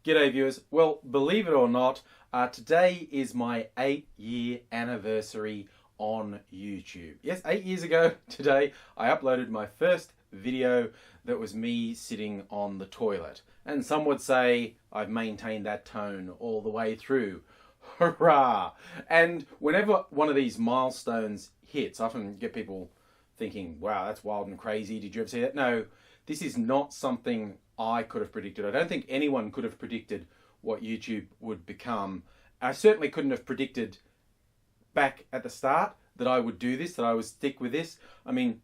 G'day viewers. Well, believe it or not, today is my 8-year anniversary on YouTube. Yes, 8 years ago today, I uploaded my first video that was me sitting on the toilet. And some would say I've maintained that tone all the way through. Hurrah! And whenever one of these milestones hits, I often get people thinking, wow, that's wild and crazy. Did you ever see that? No, this is not something I could have predicted. I don't think anyone could have predicted what YouTube would become. I certainly couldn't have predicted back at the start that I would do this, that I would stick with this. I mean,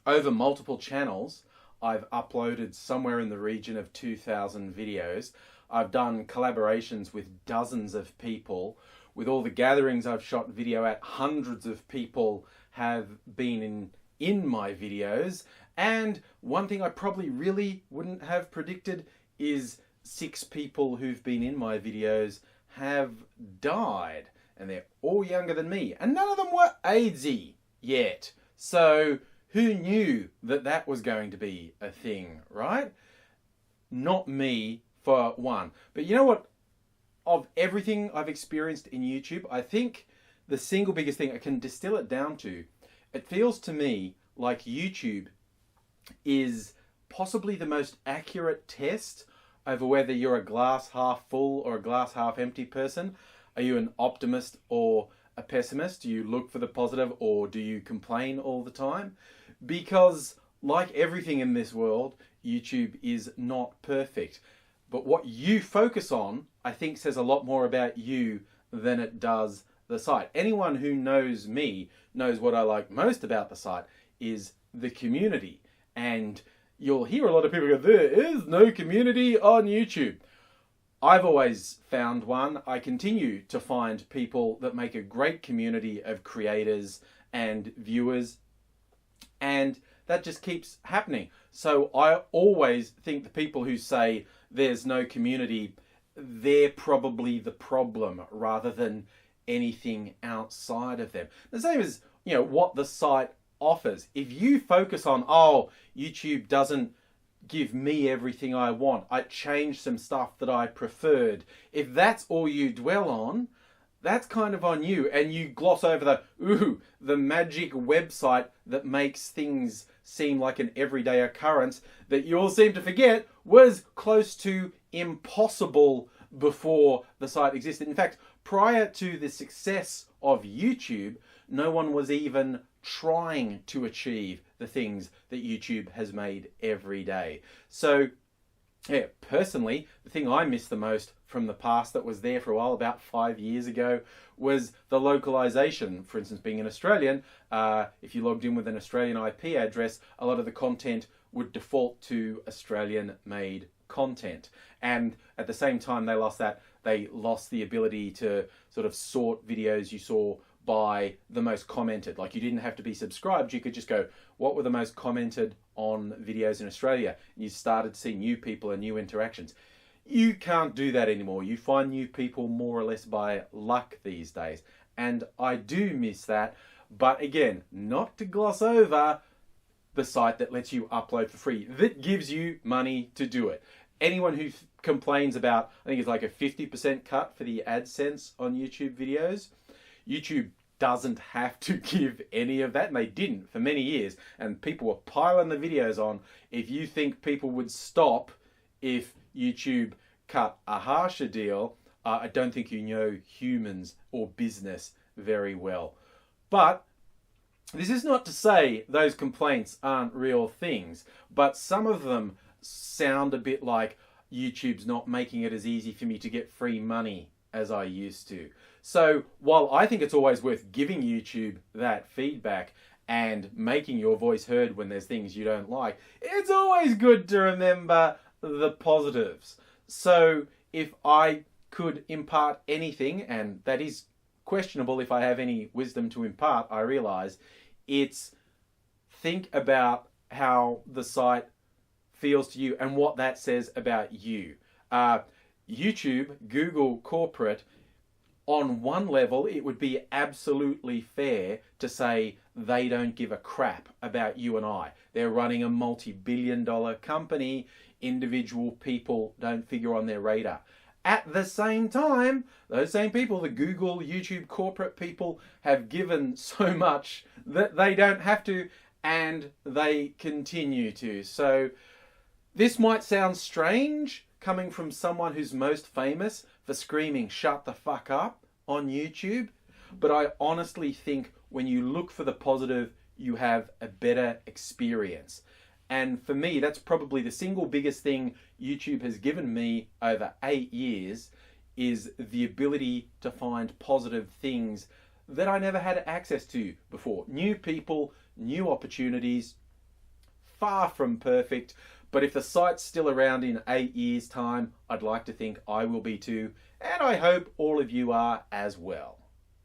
over multiple channels, I've uploaded somewhere in the region of 2,000 videos. I've done collaborations with dozens of people. With all the gatherings I've shot video at, hundreds of people have been in my videos. And one thing I probably really wouldn't have predicted is 6 people who've been in my videos have died. And they're all younger than me. And none of them were AIDSy yet. So who knew that that was going to be a thing, right? Not me, for one. But you know what? Of everything I've experienced in YouTube, I think the single biggest thing I can distill it down to, it feels to me like YouTube is possibly the most accurate test over whether you're a glass half full or a glass half empty person. Are you an optimist or a pessimist? Do you look for the positive or do you complain all the time? Because like everything in this world, YouTube is not perfect. But what you focus on, I think, says a lot more about you than it does the site. Anyone who knows me knows what I like most about the site is the community. And you'll hear a lot of people go, there is no community on YouTube. I've always found one. I continue to find people that make a great community of creators and viewers. And that just keeps happening. So I always think the people who say there's no community, they're probably the problem rather than anything outside of them. The same as, you know, what the site offers. If you focus on, oh, YouTube doesn't give me everything I want, I changed some stuff that I preferred. If that's all you dwell on, that's kind of on you, and you gloss over the magic website that makes things seem like an everyday occurrence that you all seem to forget was close to impossible before the site existed. In fact, prior to the success of YouTube, no one was even trying to achieve the things that YouTube has made every day. So yeah, personally, the thing I miss the most from the past that was there for a while, about 5 years ago, was the localization. For instance, being an Australian, if you logged in with an Australian IP address, a lot of the content would default to Australian-made content. And at the same time they lost that, they lost the ability to sort of sort videos you saw by the most commented. Like, you didn't have to be subscribed, you could just go, what were the most commented on videos in Australia? And you started to see new people and new interactions. You can't do that anymore. You find new people more or less by luck these days. And I do miss that. But again, not to gloss over the site that lets you upload for free, that gives you money to do it. Anyone who complains about, I think it's like a 50% cut for the AdSense on YouTube videos, YouTube doesn't have to give any of that, and they didn't for many years, and people were piling the videos on. If you think people would stop if YouTube cut a harsher deal, I don't think you know humans or business very well. But this is not to say those complaints aren't real things, but some of them sound a bit like YouTube's not making it as easy for me to get free money as I used to. So while I think it's always worth giving YouTube that feedback and making your voice heard when there's things you don't like, it's always good to remember the positives. So if I could impart anything, and that is questionable if I have any wisdom to impart, I realize, it's think about how the site feels to you and what that says about you. YouTube, Google corporate, on one level, it would be absolutely fair to say they don't give a crap about you and I. They're running a multi-billion-dollar company. individual people don't figure on their radar. At the same time, those same people, the Google, YouTube corporate people, have given so much that they don't have to, and they continue to. So this might sound strange coming from someone who's most famous for screaming "shut the fuck up" on YouTube, but I honestly think when you look for the positive, you have a better experience. And for me, that's probably the single biggest thing YouTube has given me over 8 years, is the ability to find positive things that I never had access to before. New people, new opportunities, far from perfect. But if the site's still around in 8 years' time, I'd like to think I will be too. And I hope all of you are as well.